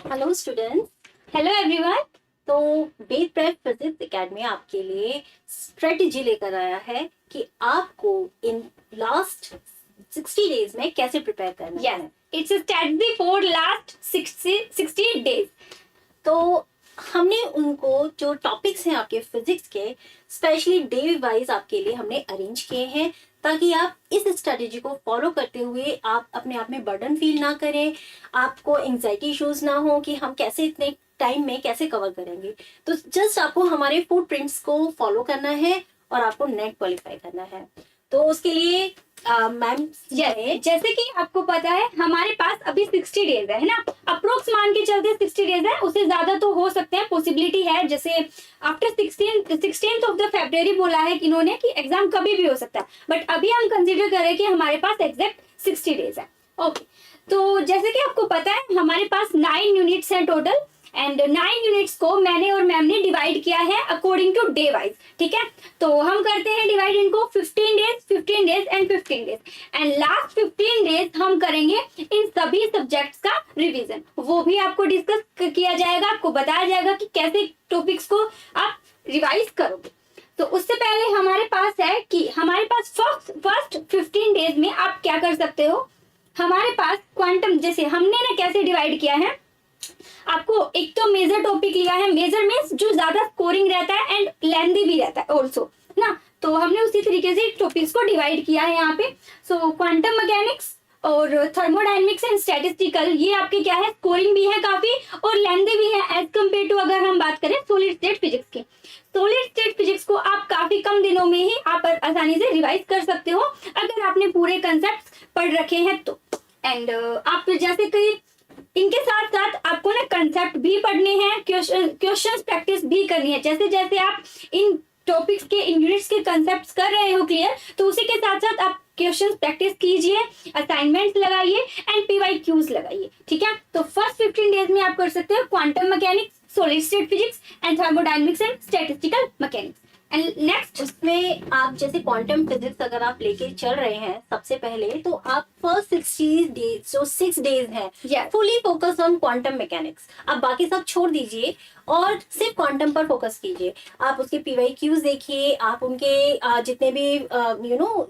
Hello students. Hello everyone. तो base prep physics academy आपके लिए स्ट्रेटजी लेकर आया है कि आपको इन लास्ट 60 डेज में कैसे प्रिपेयर करना यस, है। It's strategy for last 60 days. तो हमने उनको जो टॉपिक्स हैं आपके फिजिक्स के स्पेशली डे वाइज आपके लिए हमने अरेंज किए हैं ताकि आप इस स्ट्रेटेजी को फॉलो करते हुए आप अपने आप में बर्डन फील ना करें, आपको एंजाइटी इश्यूज ना हो कि हम कैसे इतने टाइम में कैसे कवर करेंगे। तो जस्ट आपको हमारे फुटप्रिंट्स को फॉलो करना है और आपको नेट क्वालिफाई करना है। तो उसके लिए मैम जैसे कि आपको पता है हमारे पास अभी 60 डेज है ना, अप्रोक्स मान के चलते 60 डेज है, उससे ज्यादा तो हो सकते हैं, पॉसिबिलिटी है। जैसे after 16th of the February बोला है कि इन्होंने कि एग्जाम कभी भी हो सकता है, बट अभी हम कंसीडर करें कि हमारे पास एग्जैक्ट 60 डेज है। ओके, तो जैसे कि आपको पता है हमारे पास 9 यूनिट्स हैं टोटल, एंड 9 यूनिट्स को मैंने और मैम ने डिवाइड किया है अकॉर्डिंग टू डे वाइज। ठीक है, तो हम करते हैं डिवाइड इनको 15 days 15 days and 15 days, and last 15 days हम करेंगे इन सभी सब्जेक्ट्स का रिवीजन। वो भी आपको डिस्कस किया जाएगा, आपको बताया जाएगा कि कैसे टॉपिक्स को आप रिवाइज करोगे। तो उससे पहले हमारे पास है कि हमारे पास फर्स्ट 15 डेज में आप क्या कर सकते हो। हमारे पास क्वांटम, जैसे हमने ना कैसे डिवाइड किया है, आपको एक तो मेजर टॉपिक लिया है। मेजर मीन्स जो ज्यादा स्कोरिंग रहता है एंड लेंथी भी रहता है ऑल्सो ना, तो हमने उसी तरीके से टॉपिक्स को डिवाइड किया है यहाँ पे। सो क्वांटम मैकेनिक्स और थर्मोडायनेमिक्स एंड स्टैटिस्टिकल, ये आपके क्या है, स्कोरिंग भी है काफी और लेंथी भी है एज कम्पेयर टू अगर हम बात करें सॉलिड स्टेट फिजिक्स की। सॉलिड स्टेट फिजिक्स को आप काफी कम दिनों में ही आप आसानी से रिवाइज कर सकते हो अगर आपने पूरे कंसेप्ट पढ़ रखे हैं तो। एंड आप जैसे कि इनके साथ साथ आपको ना कंसेप्ट भी पढ़ने हैं, क्वेश्चंस प्रैक्टिस भी करनी है। जैसे जैसे आप इन टॉपिक्स के इन यूनिट्स के कंसेप्ट्स कर रहे हो क्लियर, तो उसी के साथ साथ आप क्वेश्चंस प्रैक्टिस कीजिए, असाइनमेंट्स लगाइए एंड PYQs लगाइए। ठीक है, तो फर्स्ट 15 डेज में आप कर सकते हो quantum mechanics, solid state physics and thermodynamics and statistical mechanics. And next उसमें आप जैसे क्वांटम फिजिक्स अगर आप लेके चल रहे हैं सबसे पहले तो आप फर्स्ट 60 डेज जो 6 डेज है fully focus on quantum mechanics. आप बाकी सब छोड़ दीजिए और सिर्फ क्वांटम पर फोकस कीजिए। आप उसके PYQs देखिए, आप उनके जितने भी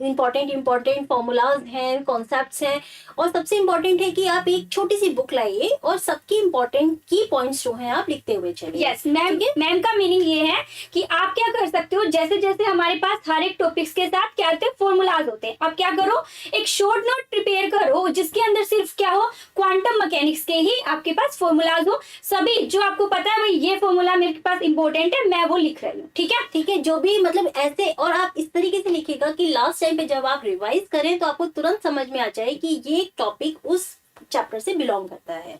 इम्पोर्टेंट फॉर्मूलाज हैं, कॉन्सेप्ट्स हैं, और सबसे इम्पोर्टेंट है कि आप एक छोटी सी बुक लाइए और सबकी इम्पोर्टेंट की पॉइंट्स जो हैं आप लिखते हुए चलिए। यस मैम का मीनिंग ये है कि आप क्या कर सकते हो, जैसे जैसे हमारे पास हर एक टॉपिक्स के साथ क्या होते हैं, फॉर्मूलाज होते हैं, आप क्या करो एक शॉर्ट नोट प्रिपेयर करो जिसके अंदर सिर्फ क्या हो, क्वांटम मैकेनिक्स के ही आपके पास फॉर्मूलाज हो। सभी जो आपको पता है भाई ये फॉर्मूला मेरे पास इंपॉर्टेंट है, मैं वो लिख रही हूँ। ठीक है, ठीक है, जो भी मतलब ऐसे, और आप इस तरीके से लिखिएगा कि लास्ट टाइम पे जब आप रिवाइज करें तो आपको तुरंत समझ में आ जाए कि ये टॉपिक उस चैप्टर से बिलोंग करता है।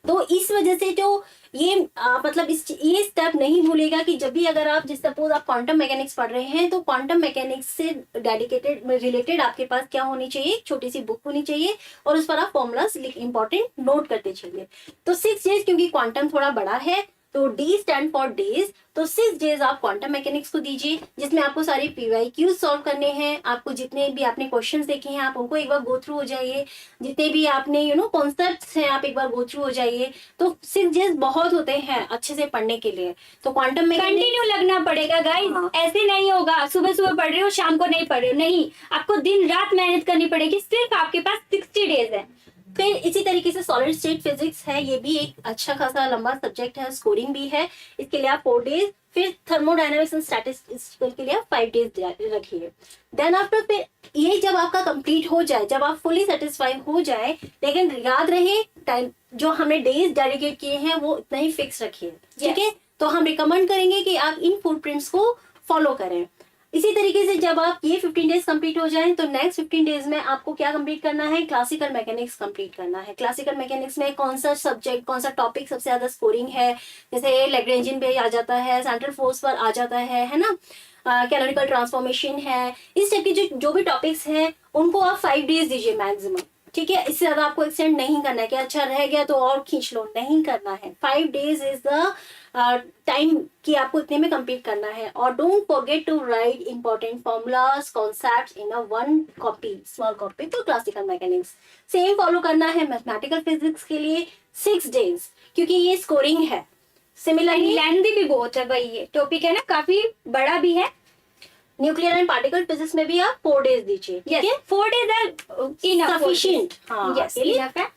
तो इस वजह से जो ये ये स्टेप नहीं भूलेगा कि जब भी अगर आप जिस सपोज आप क्वांटम मैकेनिक्स पढ़ रहे हैं तो क्वांटम मैकेनिक्स से डेडिकेटेड रिलेटेड आपके पास क्या होनी चाहिए, एक छोटी सी बुक होनी चाहिए और उस पर आप फॉर्मूलाज इंपॉर्टेंट नोट करते चलिए। तो 6 डेज क्योंकि क्वांटम थोड़ा बड़ा है तो D स्टैंड फॉर डेज, तो 6 डेज आप क्वांटम मैकेनिक्स को दीजिए जिसमें आपको सारे PYQs सॉल्व करने हैं। आपको जितने भी आपने क्वेश्चंस देखे हैं आप उनको एक बार गो थ्रू हो जाइए, जितने भी आपने कॉन्सेप्ट्स हैं आप एक बार गो थ्रू हो जाइए। तो 6 डेज बहुत होते हैं अच्छे से पढ़ने के लिए। तो क्वांटम में कंटिन्यू लगना पड़ेगा गाइस। हाँ। ऐसे नहीं होगा सुबह सुबह पढ़ रहे हो शाम को नहीं पढ़ रहे हो, नहीं, आपको दिन रात मेहनत करनी पड़ेगी। सिर्फ आपके पास 60 डेज है। फिर इसी तरीके से सॉलिड स्टेट फिजिक्स है, ये भी एक अच्छा खासा लंबा सब्जेक्ट है, स्कोरिंग भी है, इसके लिए आप 4 डेज। फिर थर्मोडायनेमिक्स एंड स्टैटिस्टिक्स के लिए आप 5 डेज रखिए। देन आफ्टर फिर ये जब आपका कंप्लीट हो जाए, जब आप फुली सेटिस्फाई हो जाए, लेकिन याद रहे टाइम जो हमने डेज डेडिकेट किए हैं वो इतना ही फिक्स रखिए। ठीक है, तो हम रिकमेंड करेंगे कि आप इन फुटप्रिंट्स को फॉलो करें। इसी तरीके से जब आप ये 15 डेज कंप्लीट हो जाएं तो नेक्स्ट 15 डेज में आपको क्या कंप्लीट करना है, क्लासिकल मैकेनिक्स कंप्लीट करना है। क्लासिकल मैकेनिक्स में कौन सा सब्जेक्ट, कौन सा टॉपिक सबसे ज्यादा स्कोरिंग है, जैसे लैग्रेंजियन पे आ जाता है, सेंट्रल फोर्स पर आ जाता है ना, कैनोनिकल ट्रांसफॉर्मेशन है, इस टाइप के जो भी टॉपिक्स हैं उनको आप 5 डेज दीजिए मैक्सिमम। ठीक है, इससे ज्यादा आपको एक्सटेंड नहीं करना है कि अच्छा रह गया तो और खींच लो, नहीं करना है। 5 डेज इज द टाइम कि आपको इतने में कंप्लीट करना है। और don't forget to write important formulas concepts in a one copy, small copy. तो क्लासिकल मैकेनिक्स सेम फॉलो करना है मैथमेटिकल फिजिक्स के लिए 6 डेज, क्योंकि ये स्कोरिंग है। सिमिलरली लेंथी भी बहुत है भाई, ये टॉपिक है ना काफी बड़ा भी है। न्यूक्लियर एंड पार्टिकल फिजिक्स में भी आप 4 डेज दीजिए, ठीक है, 4 days आर इनफ, सफिशिएंट। हाँ, यस के लिए इनफ है।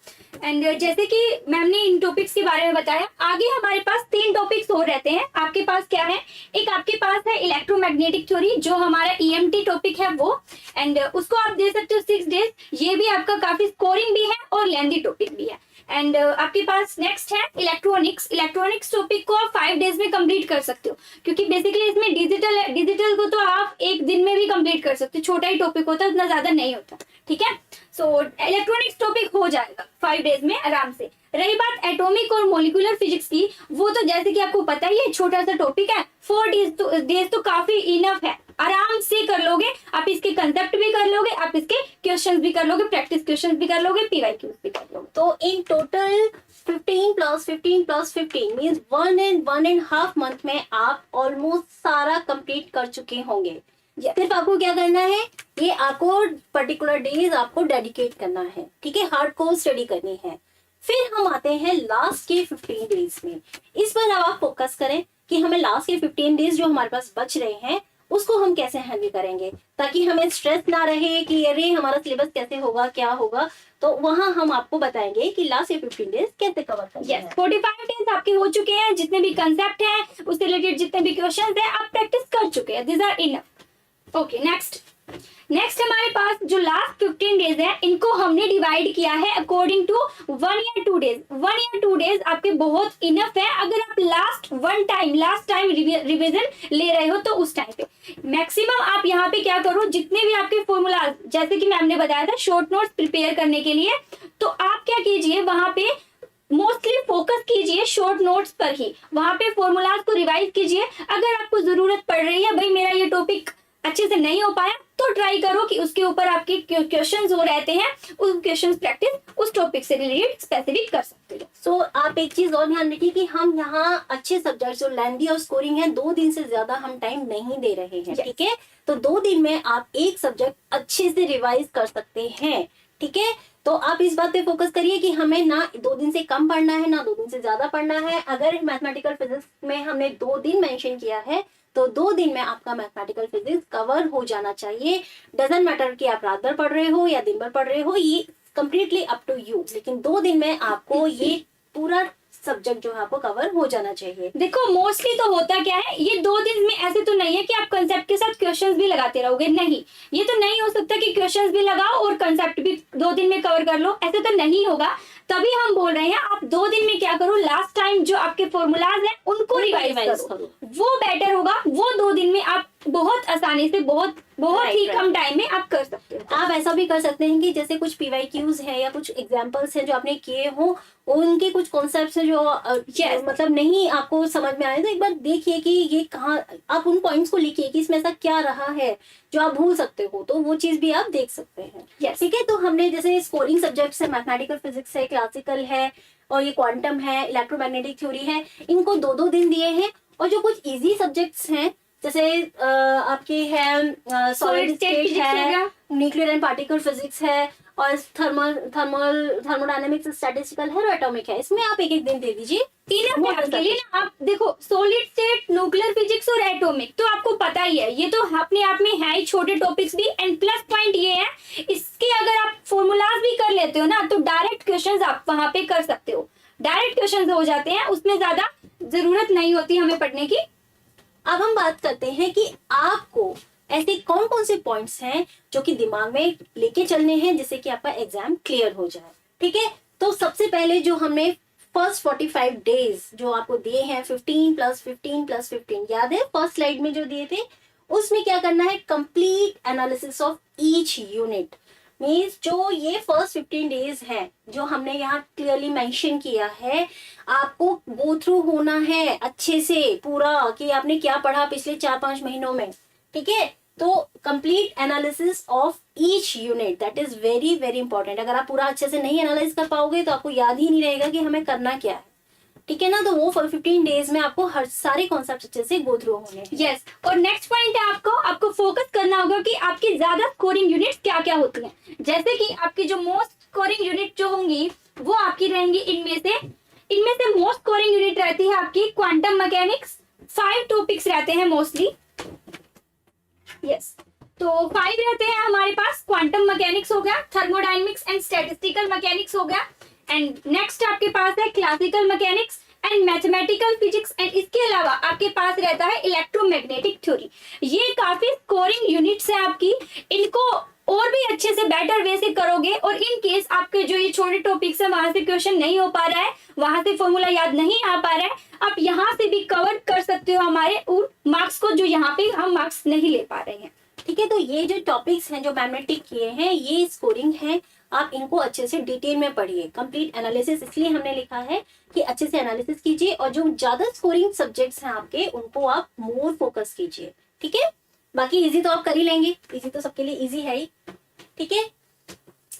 एंड जैसे कि मैम ने इन टॉपिक्स के बारे में बताया, आगे हमारे पास 3 टॉपिक्स और रहते हैं। आपके पास क्या है, एक आपके पास है इलेक्ट्रोमैग्नेटिक थ्योरी, जो हमारा ईएमटी टॉपिक है वो, एंड उसको आप दे सकते हो 6 days। ये भी आपका काफी स्कोरिंग भी है और लेंथी टॉपिक भी है। एंड आपके पास नेक्स्ट है इलेक्ट्रॉनिक्स। इलेक्ट्रॉनिक्स टॉपिक को आप 5 days में कंप्लीट कर सकते हो, क्योंकि बेसिकली इसमें डिजिटल है। डिजिटल को तो आप एक दिन में भी कंप्लीट कर सकते हो, छोटा ही टॉपिक होता है, उतना ज्यादा नहीं होता, ठीक है। सो इलेक्ट्रॉनिक्स टॉपिक हो जाएगा 5 days में आराम से। रही बात एटॉमिक और मोलिकुलर फिजिक्स की, वो तो जैसे कि आपको पता ही है छोटा सा टॉपिक है, 4 days तो काफी इनफ है, आराम से कर लोगे आप। इसके कंसेप्ट भी कर लोगे, आप इसके क्वेश्चंस भी कर लोगे, प्रैक्टिस क्वेश्चंस भी कर लोगे, पीवाईक्यूज भी कर लोगे। तो इन टोटल 15 + 15 + 15 मीन्स 1.5 मंथ में आप ऑलमोस्ट सारा कंप्लीट कर चुके होंगे। सिर्फ आपको क्या करना है, ये आपको पर्टिकुलर डेज आपको डेडिकेट करना है, ठीक है, हार्डकोर स्टडी करनी है। फिर हम आते हैं लास्ट के 15 डेज में। इस पर अब आप फोकस करें कि हमें लास्ट के 15 डेज जो हमारे पास बच रहे हैं उसको हम कैसे हैंडल करेंगे, ताकि हमें स्ट्रेस ना रहे कि अरे हमारा सिलेबस कैसे होगा, क्या होगा। तो वहां हम आपको बताएंगे कि लास्ट के 15 डेज कैसे कवर करना है। 45 days आपके हो चुके हैं, जितने भी कंसेप्ट हैं उससे रिलेटेड जितने भी क्वेश्चंस हैं आप प्रैक्टिस कर चुके हैं, this are enough. Okay, next हमारे पास जो लास्ट 15 डेज है, इनको हमने डिवाइड किया है अकॉर्डिंग टू 1 या 2 days। 1 या 2 days आपके बहुत इनफ है अगर आप लास्ट टाइम रिवीजन ले रहे हो, तो उस टाइम पे मैक्सिमम आप यहाँ पे क्या करो, जितने भी आपके फॉर्मूला, जैसे कि मैम ने बताया था शॉर्ट नोट्स प्रिपेयर करने के लिए, तो आप क्या कीजिए वहां पे मोस्टली फोकस कीजिए शॉर्ट नोट्स पर ही, वहां पे फॉर्मूलाज को रिवाइज कीजिए। अगर आपको जरूरत पड़ रही है, भाई मेरा ये टॉपिक अच्छे से नहीं हो पाया, तो ट्राई करो कि उसके ऊपर आपके क्वेश्चंस जो रहते हैं उस क्वेश्चंस प्रैक्टिस उस टॉपिक से रिलेटेड स्पेसिफिक कर सकते हो। सो आप एक चीज और ध्यान रखिए कि हम यहाँ अच्छे सब्जेक्ट जो लेंथी और स्कोरिंग है 2 दिन से ज्यादा हम टाइम नहीं दे रहे हैं, ठीक है। तो 2 दिन में आप एक सब्जेक्ट अच्छे से रिवाइज कर सकते हैं, ठीक है। तो आप इस बात पे फोकस करिए कि हमें ना 2 दिन से कम पढ़ना है ना 2 दिन से ज्यादा पढ़ना है। अगर मैथमेटिकल फिजिक्स में हमने 2 दिन मेंशन किया है, तो 2 दिन में आपका मैथमेटिकल फिजिक्स कवर हो जाना चाहिए। डजंट मैटर कि आप रात भर पढ़ रहे हो या दिन भर पढ़ रहे हो, ये कंप्लीटली अप टू यू, लेकिन 2 दिन में आपको ये पूरा सब्जेक्ट जो है आपको कवर हो जाना चाहिए। देखो मोस्टली तो होता क्या है, ये 2 दिन में ऐसे तो नहीं है कि आप कंसेप्ट के साथ क्वेश्चंस भी लगाते रहोगे, नहीं, ये तो नहीं हो सकता कि क्वेश्चंस भी लगाओ और कंसेप्ट भी 2 दिन में कवर कर लो, ऐसे तो नहीं होगा। तभी हम बोल रहे हैं आप 2 दिन में क्या करो, लास्ट टाइम जो आपके फॉर्मूलाज हैं उनको रिवाइज करो, वो बेटर होगा। वो 2 दिन में आप बहुत आसानी से बहुत ही कम टाइम में आप कर सकते हो। आप ऐसा भी कर सकते हैं कि जैसे कुछ पीवाईक्यूज है या कुछ एग्जांपल्स हैं जो आपने किए हो, उनके कुछ कॉन्सेप्ट्स हैं जो मतलब नहीं आपको समझ में आए, तो एक बार देखिए कि ये कहाँ, आप उन पॉइंट्स को लिखिए कि इसमें ऐसा क्या रहा है जो आप भूल सकते हो, तो वो चीज भी आप देख सकते हैं, ठीक है। तो हमने जैसे स्कोरिंग सब्जेक्ट्स है, मैथमेटिकल फिजिक्स है, क्लासिकल है और ये क्वांटम है, इलेक्ट्रोमैग्नेटिक थ्योरी है, इनको 2-2 दिन दिए हैं। और जो कुछ इजी सब्जेक्ट्स हैं जैसे आपके है सॉलिड स्टेट है, न्यूक्लियर एंड पार्टिकल फिजिक्स है और थर्मोडायनेमिक्स, स्टैटिस्टिकल है और एटॉमिक है, इसमें आप एक दिन दे दीजिए। आपके लिए ना, आप देखो सॉलिड स्टेट, न्यूक्लियर फिजिक्स और एटॉमिक तो आपको पता ही है, ये तो अपने आप में है ही छोटे टॉपिक्स भी। एंड प्लस पॉइंट ये है, इसके अगर आप फॉर्मूलाज भी कर लेते हो ना, तो डायरेक्ट क्वेश्चंस आप वहां पे कर सकते हो, डायरेक्ट क्वेश्चंस हो जाते हैं, उसमें ज्यादा जरूरत नहीं होती हमें पढ़ने की। अब हम बात करते हैं कि आपको ऐसे कौन कौन से पॉइंट्स हैं जो कि दिमाग में लेके चलने हैं जिससे कि आपका एग्जाम क्लियर हो जाए, ठीक है। तो सबसे पहले जो हमने फर्स्ट 45 डेज जो आपको दिए हैं, 15 + 15 + 15, याद है फर्स्ट स्लाइड में जो दिए थे, उसमें क्या करना है, complete analysis of each unit. Means जो ये फर्स्ट 15 डेज है जो हमने यहाँ क्लियरली मेंशन किया है, आपको गो थ्रू होना है अच्छे से पूरा कि आपने क्या पढ़ा पिछले 4-5 महीनों में, ठीक है। तो complete analysis of each unit, that is very very important. अगर आप पूरा अच्छे से नहीं एनालाइज कर पाओगे तो आपको याद ही नहीं रहेगा कि हमें करना क्या है, ठीक है ना। तो वो 15 डेज में आपको हर सारे कॉन्सेप्ट अच्छे से गो थ्रू होने हैं। यस, और नेक्स्ट पॉइंट है आपको फोकस करना होगा कि आपकी ज्यादा स्कोरिंग यूनिट्स क्या क्या होती हैं। जैसे कि आपकी जो मोस्ट स्कोरिंग यूनिट जो होंगी वो आपकी रहेंगी इनमें से मोस्ट रहती है आपकी क्वांटम मैकेनिक्स, 5 टॉपिक्स रहते हैं मोस्टली। यस, तो 5 रहते हैं हमारे पास। क्वांटम मैकेनिक्स हो गया, थर्मोडायनेमिक्स एंड स्टैटिस्टिकल मैकेनिक्स हो गया, एंड नेक्स्ट आपके पास है classical mechanics and mathematical physics, and इसके अलावा आपके पास रहता है इलेक्ट्रोमैग्नेटिक थ्योरी। ये काफी स्कोरिंग यूनिट्स है आपकी, इनको और भी अच्छे से बेटर वे से करोगे, और इन केस आपके जो ये छोटे टॉपिक्स है वहां से क्वेश्चन नहीं हो पा रहा है, वहां से फॉर्मूला याद नहीं आ पा रहा है, आप यहाँ से भी कवर कर सकते हो हमारे उन मार्क्स को जो यहाँ पे हम मार्क्स नहीं ले पा रहे हैं। ठीक है, तो ये जो टॉपिक्स हैं जो मैम ने टिक किए हैं ये स्कोरिंग है, आप इनको अच्छे से डिटेल में पढ़िए। कंप्लीट एनालिसिस इसलिए हमने लिखा है कि अच्छे से एनालिसिस कीजिए, और जो ज्यादा स्कोरिंग सब्जेक्ट्स हैं आपके उनको आप मोर फोकस कीजिए। ठीक है, बाकी इजी तो आप कर ही लेंगे, इजी तो सबके लिए इजी है ही। ठीक है,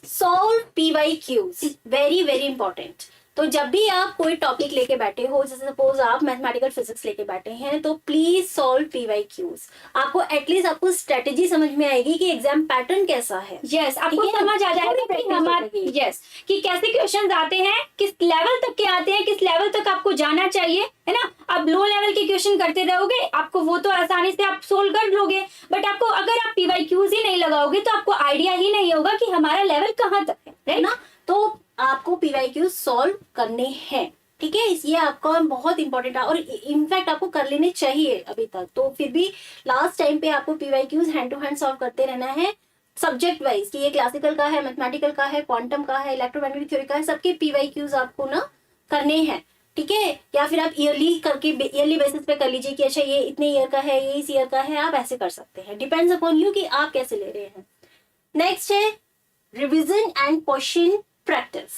solve PYQs, very very important. तो जब भी आप कोई टॉपिक लेके बैठे हो, जैसे सपोज आप मैथमेटिकल फिजिक्स लेके बैठे हैं, तो प्लीज सॉल्व PYQs। आपको एटलीस्ट आपको स्ट्रेटेजी समझ में आएगी कि एग्जाम पैटर्न कैसा है। यस, आपको समझ आ जाएगा कि हमारे कि कैसे क्वेश्चंस आते हैं, किस लेवल तक के आते हैं, किस लेवल तक आपको जाना चाहिए, है ना। आप लो लेवल के क्वेश्चन करते रहोगे, आपको वो तो आसानी से आप सोल्व कर लोगे, बट आपको अगर आप PYQs ही नहीं लगाओगे तो आपको आइडिया ही नहीं होगा कि हमारा लेवल कहाँ तक है, राइट ना। तो आपको PYQs सॉल्व करने हैं। ठीक है, ये आपका बहुत इंपॉर्टेंट है, और इनफैक्ट आपको कर लेने चाहिए अभी तक। तो फिर भी लास्ट टाइम पे आपको PYQs hand to hand solve करते रहना है, सब्जेक्ट वाइज, कि ये क्लासिकल का है, मैथमेटिकल का है, क्वांटम का है, इलेक्ट्रोमैग्नेटिक थ्योरी का है, सबके PYQs आपको ना करने हैं। ठीक है, या फिर आप ईयरली करके ईयरली बेसिस पे कर लीजिए कि अच्छा ये इतने ईयर का है, ये इस ईयर का है, आप ऐसे कर सकते हैं। डिपेंड्स अपॉन यू कि आप कैसे ले रहे हैं। नेक्स्ट है revision and question practice.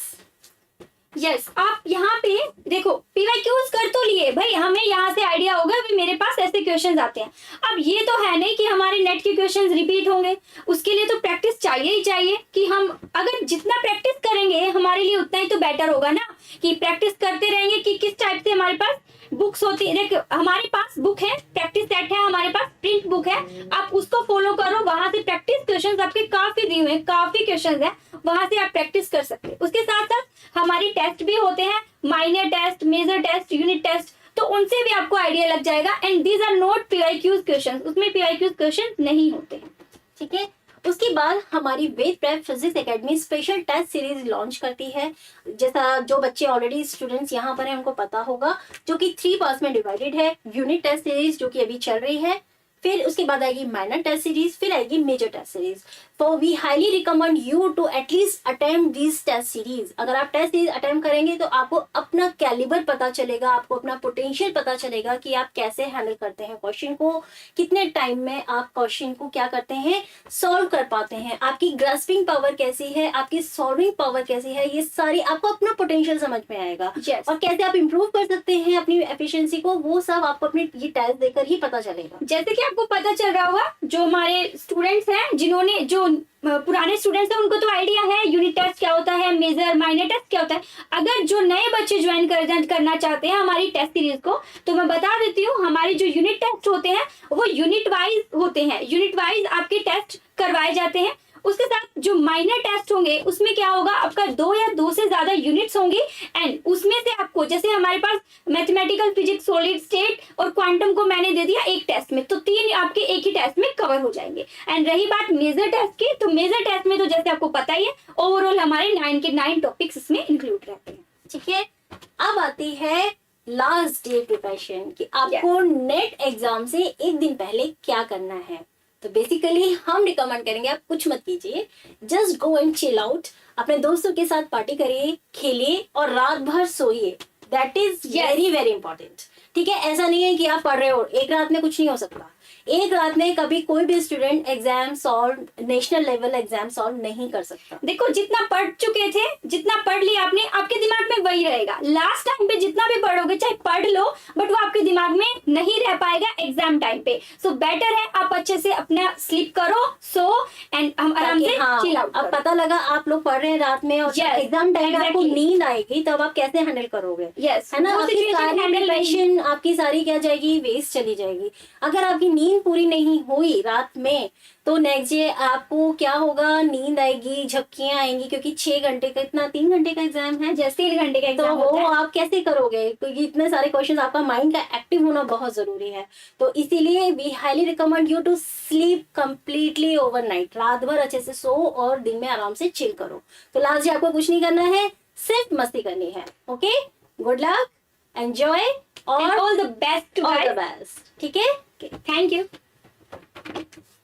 Yes, आप यहाँ पे देखो PYQs कर तो लिए भाई, हमें यहाँ से आइडिया होगा भी मेरे पास ऐसे क्वेश्चंस आते हैं। अब ये तो है नहीं कि हमारे नेट के क्वेश्चंस रिपीट होंगे, उसके लिए तो प्रैक्टिस चाहिए ही चाहिए, कि हम अगर जितना प्रैक्टिस करेंगे हमारे लिए उतना ही तो बेटर होगा ना, कि प्रैक्टिस करते रहेंगे कि किस टाइप से हमारे पास बुक्स होती है। देखो हमारे पास बुक है, प्रैक्टिस सेट है, हमारे पास प्रिंट बुक है, आप उसको फॉलो करो, वहां से प्रैक्टिस क्वेश्चंस आपके काफी दिए हुए हैं, काफी क्वेश्चंस हैं, वहां से आप प्रैक्टिस कर सकते हैं। उसके साथ साथ हमारी टेस्ट भी होते हैं, minor test, major test, unit test, तो उनसे भी आपको आइडिया लग जाएगा। And these are not PYQs questions, उसमें PYQs क्वेश्चन नहीं होते हैं। ठीक है, उसके बाद हमारी Ved prep physics academy special test series launch करती है। जैसा जो बच्चे ऑलरेडी स्टूडेंट्स यहाँ पर हैं उनको पता होगा, जो कि 3 पार्ट्स में डिवाइडेड है। यूनिट टेस्ट सीरीज जो कि अभी चल रही है, फिर उसके बाद आएगी माइनर टेस्ट सीरीज, फिर आएगी मेजर टेस्ट सीरीज। तो we highly recommend you to at least attempt this test series. अगर आप टेस्ट सीरीज अटेम्प्ट करेंगे तो आपको अपना कैलिबर पता चलेगा, आपको अपना पोटेंशियल पता चलेगा कि आप कैसे हैंडल करते हैं क्वेश्चन को, कितने टाइम में आप क्वेश्चन को क्या करते हैं, सॉल्व कर पाते हैं, आपकी ग्रास्पिंग पावर कैसी है, आपकी सॉल्विंग पावर कैसी है, ये सारी आपको अपना पोटेंशियल समझ में आएगा। Yes. और कैसे आप इंप्रूव कर सकते हैं अपनी एफिशिएंसी को, वो सब आपको अपने ये टेस्ट देकर ही पता चलेगा। जैसे कि आपको पता चल रहा होगा, जो हमारे स्टूडेंट्स हैं, जिन्होंने जो पुराने स्टूडेंट्स हैं उनको तो आइडिया है यूनिट टेस्ट क्या होता है, मेजर माइनर टेस्ट क्या होता है। अगर जो नए बच्चे ज्वाइन करना चाहते हैं हमारी टेस्ट सीरीज को, तो मैं बता देती हूँ, हमारे जो यूनिट टेस्ट होते हैं वो यूनिट वाइज होते हैं, यूनिट वाइज आपके टेस्ट करवाए जाते हैं। उसके साथ जो माइनर टेस्ट होंगे उसमें क्या होगा, आपका 2 या 2 से ज्यादा यूनिट्स होंगी, एंड उसमें से आपको, जैसे हमारे पास मैथमेटिकल फिजिक्स, सॉलिड स्टेट और क्वांटम को मैंने दे दिया एक टेस्ट में, तो 3 आपके एक ही टेस्ट में कवर हो जाएंगे। एंड रही बात मेजर टेस्ट की, तो मेजर टेस्ट में तो जैसे आपको पता ही है, ओवरऑल हमारे 9 के 9 टॉपिक्स इसमें इंक्लूड रहते हैं। ठीक है, अब आती है लास्ट डे प्रिपरेशन, कि आपको नेट एग्जाम से एक दिन पहले क्या करना है। तो बेसिकली हम रिकमेंड करेंगे आप कुछ मत कीजिए, just go and chill out, अपने दोस्तों के साथ पार्टी करिए, खेलिए और रात भर सोइए। That is very very important. ठीक है, ऐसा नहीं है कि आप पढ़ रहे हो, एक रात में कुछ नहीं हो सकता। एक रात में कभी कोई भी student exam solve, national level exam solve नहीं कर सकता। देखो जितना पढ़ चुके थे, जितना पढ़ लिया आपने, आपके दिमाग में वही रहेगा। लास्ट टाइम पे जितना भी पढ़ोगे, चाहे पढ़ लो, बट वो आपके दिमाग में नहीं रह पाएगा एग्जाम टाइम पे। सो बेटर है आप अच्छे से अपना स्लीप करो, सो एंड हम आराम से चिल आउट। अब पता लगा आप लोग पढ़ रहे हैं रात में, और एग्जाम टाइम में आपको नींद आएगी, तब आप कैसे हैंडल करोगे? यस, है ना, आपकी सारी प्रिपरेशन आपकी सारी क्या जाएगी, वेस्ट चली जाएगी। अगर आपकी नींद पूरी नहीं हुई रात में तो नेक्स्ट डे आपको क्या होगा, नींद आएगी, झपकियां आएंगी, क्योंकि 6 घंटे का, इतना 3 घंटे का एग्जाम है, जैसे 3 घंटे का तो एग्जाम वो होता है। आप कैसे करोगे, क्योंकि इतने सारे क्वेश्चंस, आपका माइंड का एक्टिव होना बहुत जरूरी है। तो इसीलिए we highly recommend you to sleep completely overnight, रात भर अच्छे से सो और दिन में आराम से चिल करो। तो लास्ट डे आपको कुछ नहीं करना है, सिर्फ मस्ती करनी है। ओके, गुड लक, एंजॉय और all the best, all the best. ठीक है, थैंक यू।